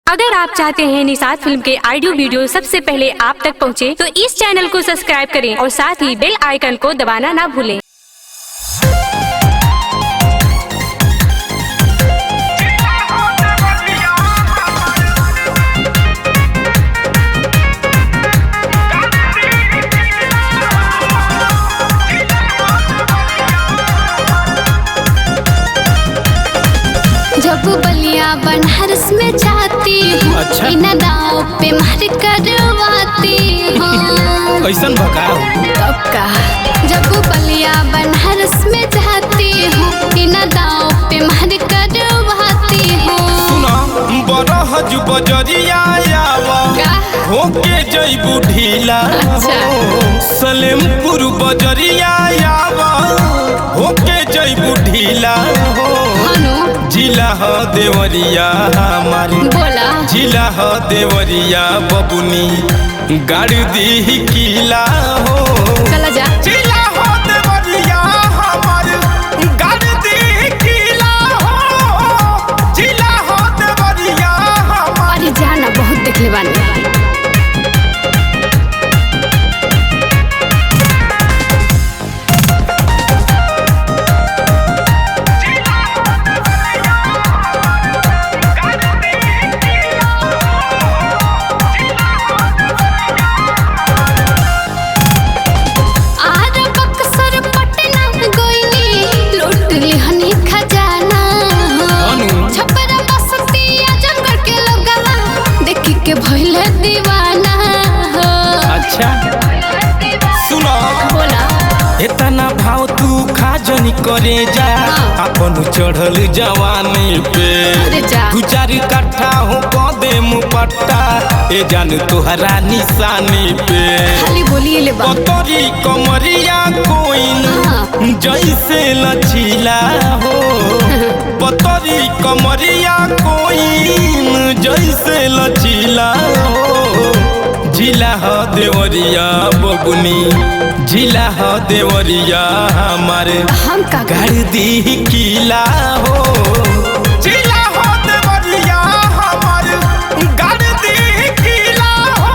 अगर आप चाहते हैं निषाद फिल्म के ऑडियो वीडियो सबसे पहले आप तक पहुंचे, तो इस चैनल को सब्सक्राइब करें और साथ ही बेल आइकन को दबाना ना भूलें। जब बलिया बनारस में जाती हूँ, अच्छा। बिना दाव पे मार करवाती हूँ। कैसन भगाओ? तब का जब बलिया बनारस में जाती हूँ, बिना दाव पे मार करवाती हूँ। सुना बरहज बजरिया होके जइबू ढीला, अच्छा। सलेमपुर बजरिया होके जइबू ढीला हो। जिला हो देवरिया हमारी, बोला जिला हो देवरिया बबुनी गाड़ी दी किला हो। चला जा। जिला हो देवरिया हमारी गाड़ी दी किला हो। जिला हो देवरिया हमारी। अरे जाना बहुत देखले बानी। के भइले दीवाना हो। अच्छा सुनो बोला इतना भाव तू खाजनी करे जा, अपन चढ़ल जवानी पे। तू 4 कट्ठा हो कदे मुपट्टा, ए जान तुहरा निशानी पे। खाली बोलिए ले बात। पतरी कमरिया कोइन जैसे लचीला हो। पतरी कमरिया कोइन जैसे लचीला हो। जिला हो देवरिया बबुनी, जिला हो देवरिया हमारे हम का गाड़ी दी किला हो। जिला हो देवरिया हमारे गाड़ी दी किला हो।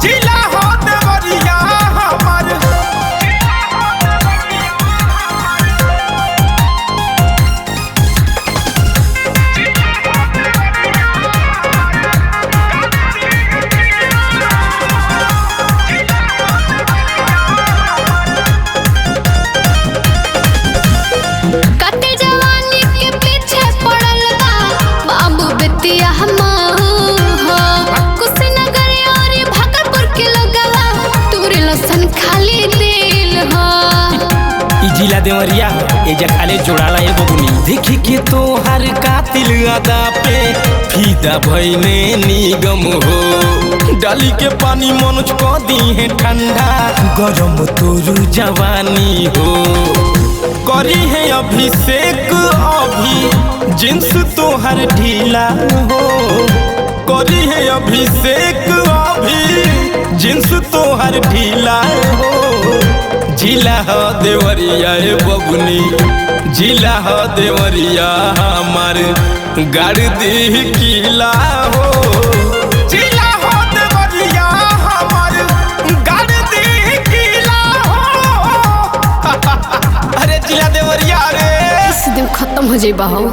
जिला हो देवरिया हमारे। जिला देवरिया एजा खाले जोड़ाला ए बबुनी। देखी के तो हर कातिल अदा पे फीदा भइने निगम हो। डाली के पानी मनुज को दी है ठंडा, गरम तोरू जवानी हो। करी है अभिषेक अभी जिन्स तो हर ढीला हो। करी है अभिषेक अभी जिन्स तो हर ढीला हो। जिला हो देवरिया बबुनी, जिला हो देवरिया हमार गाड़ी दी किला हो। जिला हो देवरिया हमार गाड़ी दी किला हो। अरे जिला देवरिया रे इस दिन खत्म हो जाइबा हो।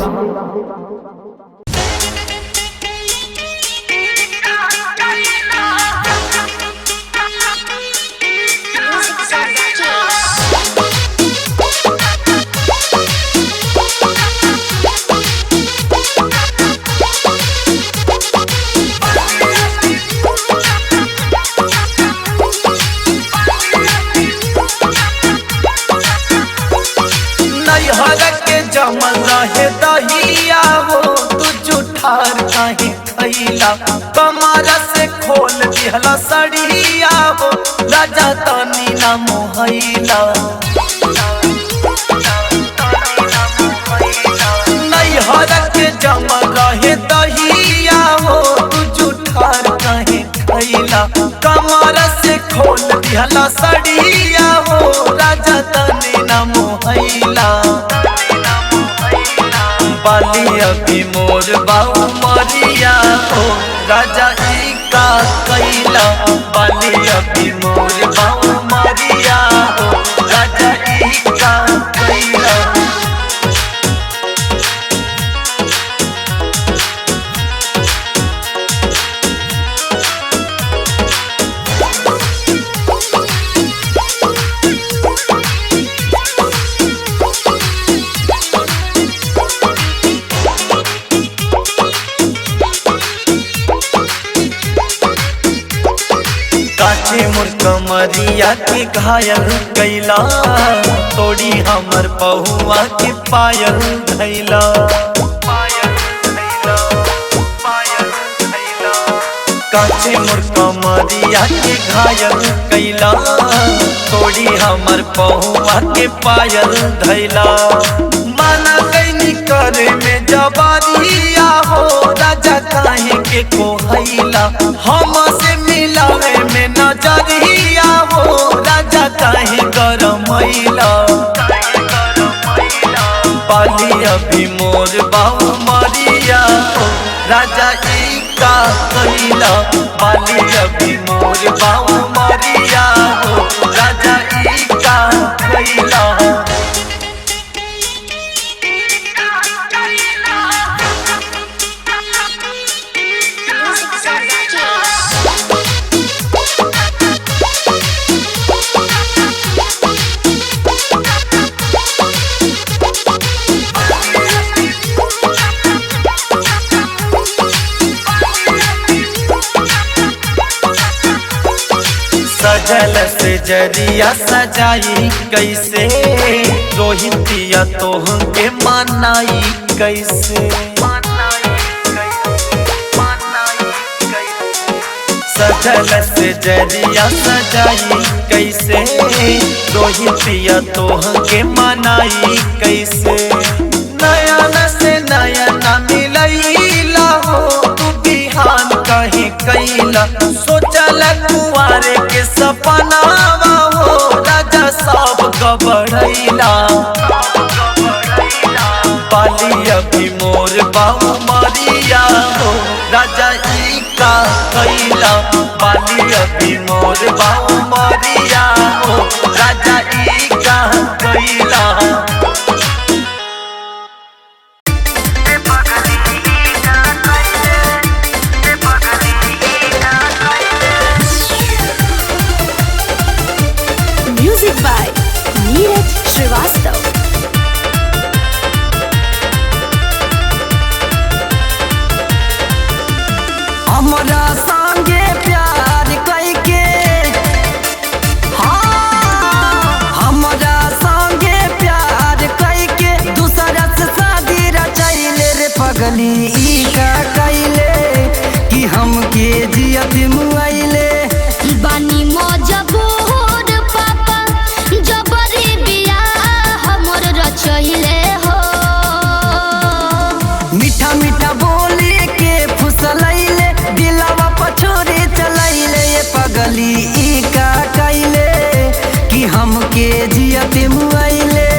जमल रहे दहिया हो, तू जुठार काहे खैला। कमरा से खोल दिहला सड़िया हो, राजा तनी ना मोहैला। नैहर के जमल रहे दहिया हो, तू जुठार काहे खैला। कमरा से खोल दिहला सड़िया हो, राजा तनी ना मोहैला। बालिया की मोर बाऊ मरिया राजा ई का कैला बाली अभी मोर बाऊ मारिया हो राजा ई का कैला। काचे मोर कमरिया के घायल कैला तोड़ी हमर पहुआ के पायल धैला। काचे मोर कमरिया के घायल कैला तोड़ी हमर पहुआ के पायल धैला। माना कैनी करे में जबारिया हो राजा काहे के कोहैला हम से मिलावे में नजरिया हो राजा काहे गरमैला। बाली अभी मोर बाऊ मरिया हो राजा ई का कैला बाली अभी मोर बाऊ मरिया हो राजा ई का कैला। सजल से जरिया सजाई कैसे रोहितिया तोह के मनाई कैसे। सजल से जरिया सजाई कैसे रोहितिया तोह के मनाई कैसे। नयन से नयन मिलैला हो तू बिहान कहीं कैला सोचल कुआरे के सपनावा हो राजा सब गबड़ैला। बाली अभी मोर बाऊ मरिया हो राजा ई का कैला बाली अभी मोर बाऊ मरिया हो राजा ई का कैला। Music by Neeraj Shrivastava. हमरा संगे प्यार कैके हमरा संगे प्यार कैके दूसरा से शादी रचैले रे पगली ई का कैले कि हमके जियत मुआइले। बानी मजबूर पापा जबरी बियाह हमर रचैले हो। मीठा मीठा बोली के फुसलैले दिलवा पछोरे चलैले ये पगली ई का कैले कि हमके जियत मुआइले।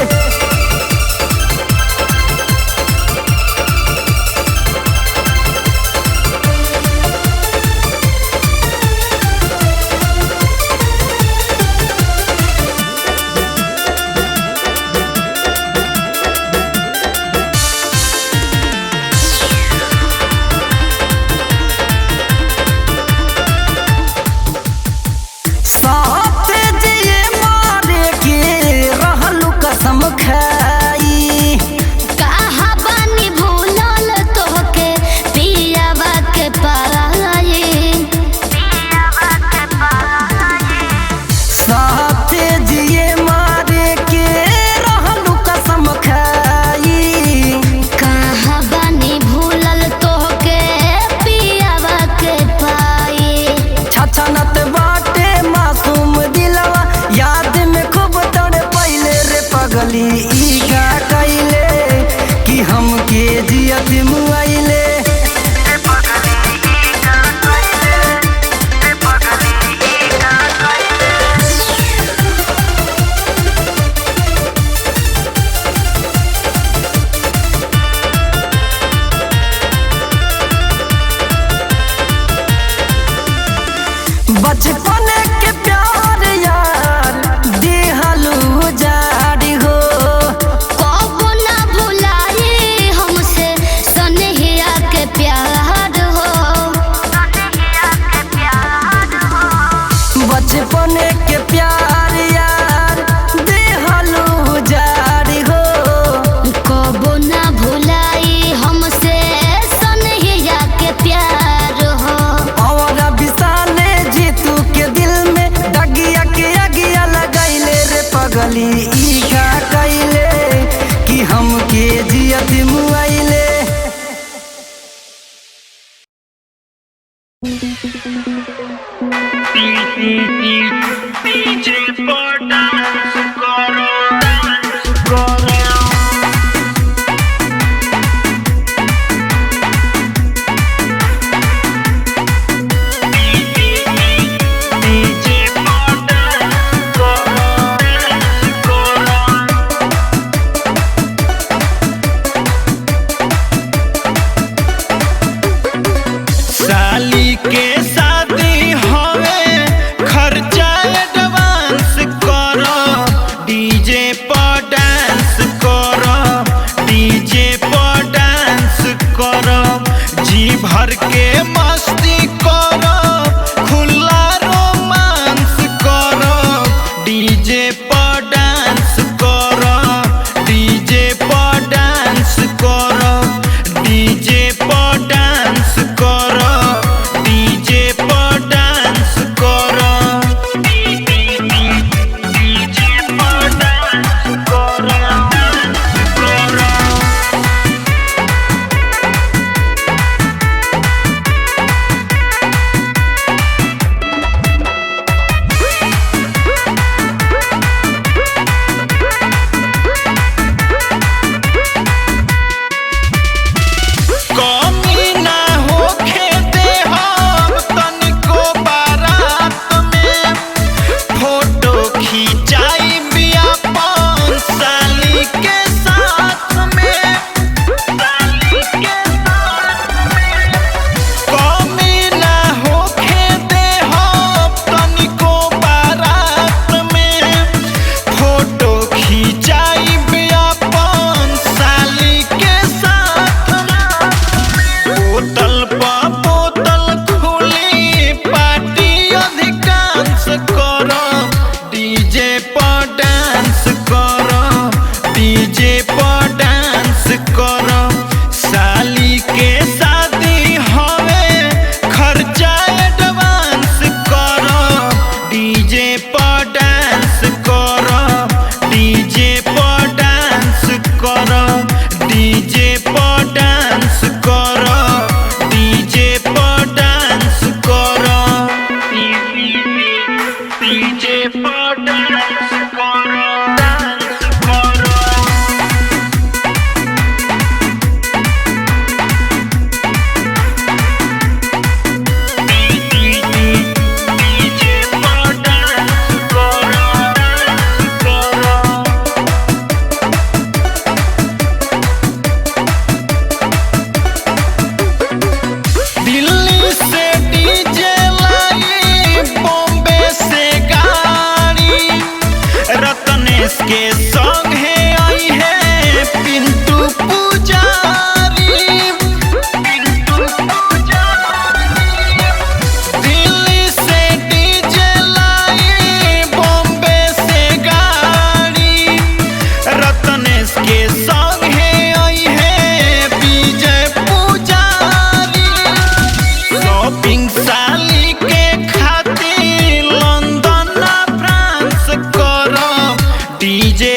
साली के शादी हवे खर्चा एडवांस करो, डीजे पर डांस करो, डीजे पर डांस करो, जी भर के मस्ती करो, खुला रोमांस करो, डीजे पर डांस करो, डीजे पर डांस करो, डीजे पर डांस करो, डीजे पर डांस करो, डीजे पर डांस करो। कमी ना होखे दे हम तनिको बारात में, फोटो खिंचाई बिया पान साली के साथ में, साली के साथ में। कमी ना होखे दे हम तनिको बारात में, फोटो खिंचाई बिया पान साली के साथ में। बोतल पर बोतल खुली पार्टी अधिकांश करो, डीजे पर डांस करो, डीजे पर डांस करो। साली के शादी हवे खर्चा एडवांस करो, डीजे पर डांस करो, डीजे पर डांस करो, डीजे पर डांस करो, डीजे पर डांस करो, डीजे पर डांस करो, डांस करो। डीजे पर डांस करो, डांस करो। दिल्ली से डीजे लाई, बॉम्बे से गाड़ी, रत्नेश के संग है आई है पिंटू पुजारी, पिंटू पुजारी। दिल्ली से डीजे लाई, बॉम्बे से गाड़ी, रत्नेश के संग है आई है विजय पुजारी। शॉपिंग साली के खातिर लंदन फ्रांस करो, डीजे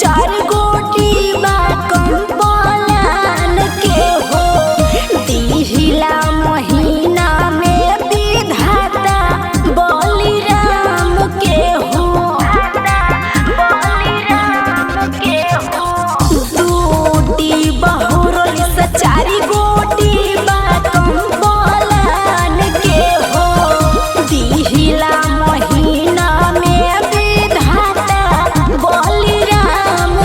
4 गोटी बा कंपलान के हो दिहिला महीना में विधाता बलिराम के हो टूटी बहुरोल से 4 गोटी बा कंपलान के हो दिहिला महीना में विधाता बलिराम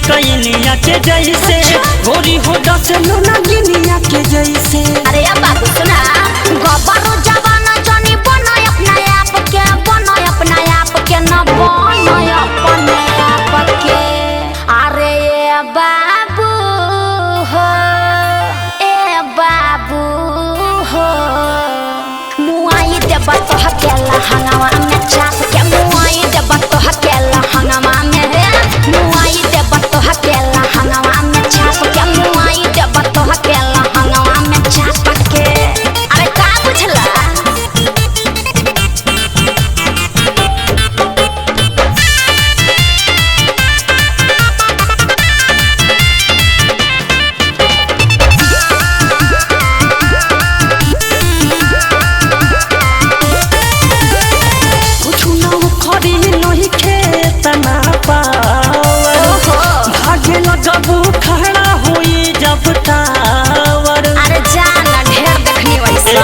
कैनिया के जैसे गोरी हो दस लुना गिनिया के जैसे। अरे अब बाबू सुना गोबरो जवाना जानी बना अपना आप के बना अपना आप के न बना अपने आप के। अरे ए बाबू हो मुआई देब तो हकेला हंगामा में चाप के मुआई देब तो हकेला हंगामा में रे मुआई देब तो हकेला हंगामा में चाप के मुआई देब तो हकेला हंगामा में चाप के। अरे का बुझला जब खड़ा हुई जब टावर। अरे जाना ढेर देखनी वैसा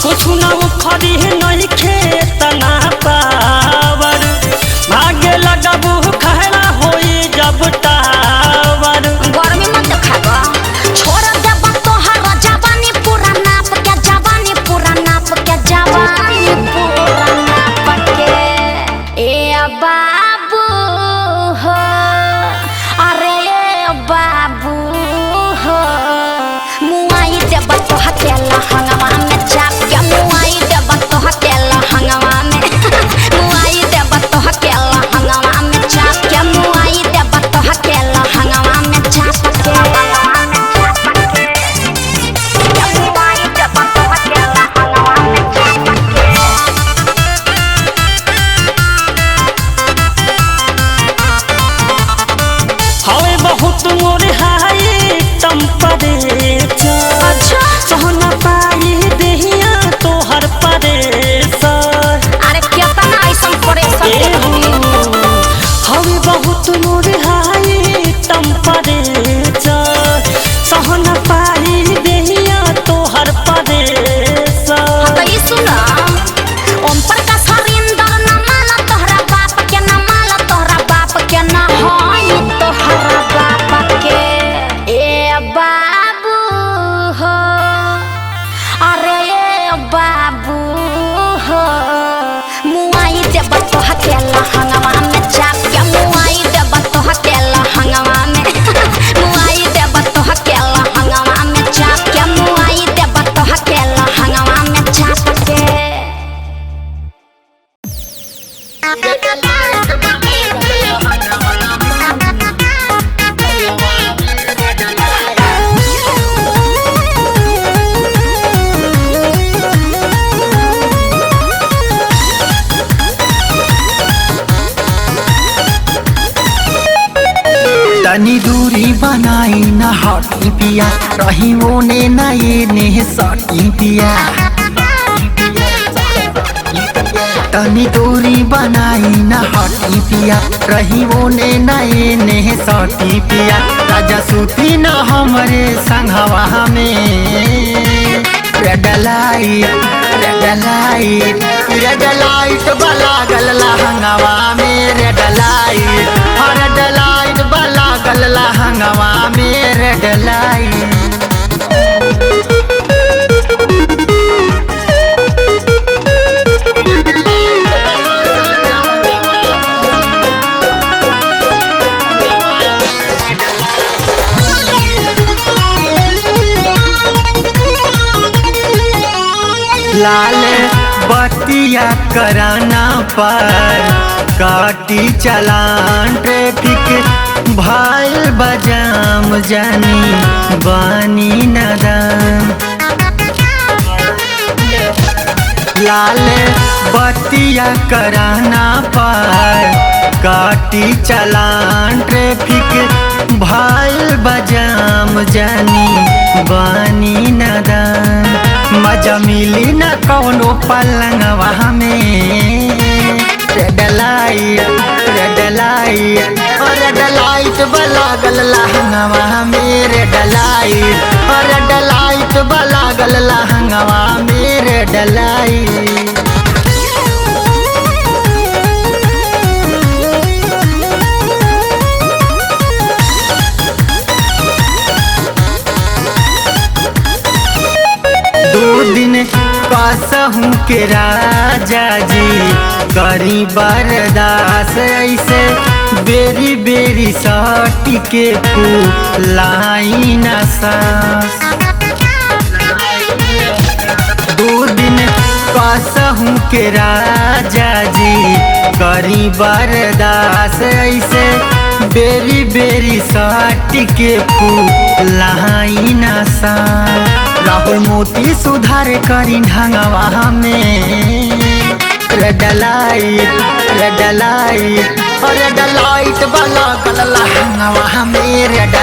कुछ ना खड़ी नहीं खेत ना पावर भागे लगबू खड़ा हुई जब टावर। गर्मी मत दिखावा छोड़ देब तोहर जवानी पूरा नाप के जवानी पूरा नाप के जवानी पूरा नाप के। ए बाबू हो अरे ए बाबू हो मुआई देब तो हकेला हंगामा में चाप के मुआई देब तो हकेला हंगामा में मुआई देब तो हकेला हंगामा में चाप के मुआई देब तो हकेला हंगामा में चाप के। मुआई देब तो हकेला हंगामा में चाप के। हवे बहुत मोर हाई टेम्परेचर। अच्छा सोना पाई देहिया तोहर परेशर। अरे केतना ऐसन परेशान हवे बहुत मोर हाई टेम्परेचर। सोना पाई देहिया तोहर परेशर। तो ये सुना ओम प्रकाश हरिंदर न माला तोहरा बाप के न माला तोहरा बाप के न हाय तोहरा बाप के। ए बाबू हो अरे ए बाबू हो मुआई देब तो हकेला हंगामा में चाप के मुआई देब तो हकेला हंगामा में मुआई देब तो हकेला हंगामा में चाप के मुआई देब तो हकेला हंगामा में चाप के। तनी दूरी बनाई न हटी पिया रही ओने न ये ने सटी पिया। तनी दूरी बनाई न हटी पिया रही ओने न ये ने सटी पिया। राजा सूती न हमरे संघवा में रेड लाइट बला गलला हंगावा में रेड लाइट बला गलला हंगावा में रेड लाइट। लाल बत्तियाँ कराना पर काटी चलान ट्रैफिक भाई बजाम जानी बानी नदान। लाल बत्तियाँ कराना पर काटी चलान ट्रैफिक भाई बजाम जानी बानी नदान। मजा मिली न कौनो पलंगवा में रेड लाइट बला गलला हंगामा में रेड लाइट बला गलला हंगामा में रेड लाइट। कसहूँ के राजा जी करी बरदास ऐसे बेरी बेरी सटी के फूलाई न सांस। 2 दिन कसहूँ के राजा जी करी बरदास ऐसे बेरी बेरी सटी के फूलाई न सांस। राहुल मोती सुधार करी ढंगवा में रेड लाइट वाला गलला हंगवा में रेड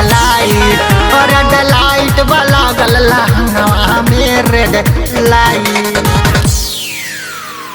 लाइट वाला गलला हंगवा में रेड लाइट।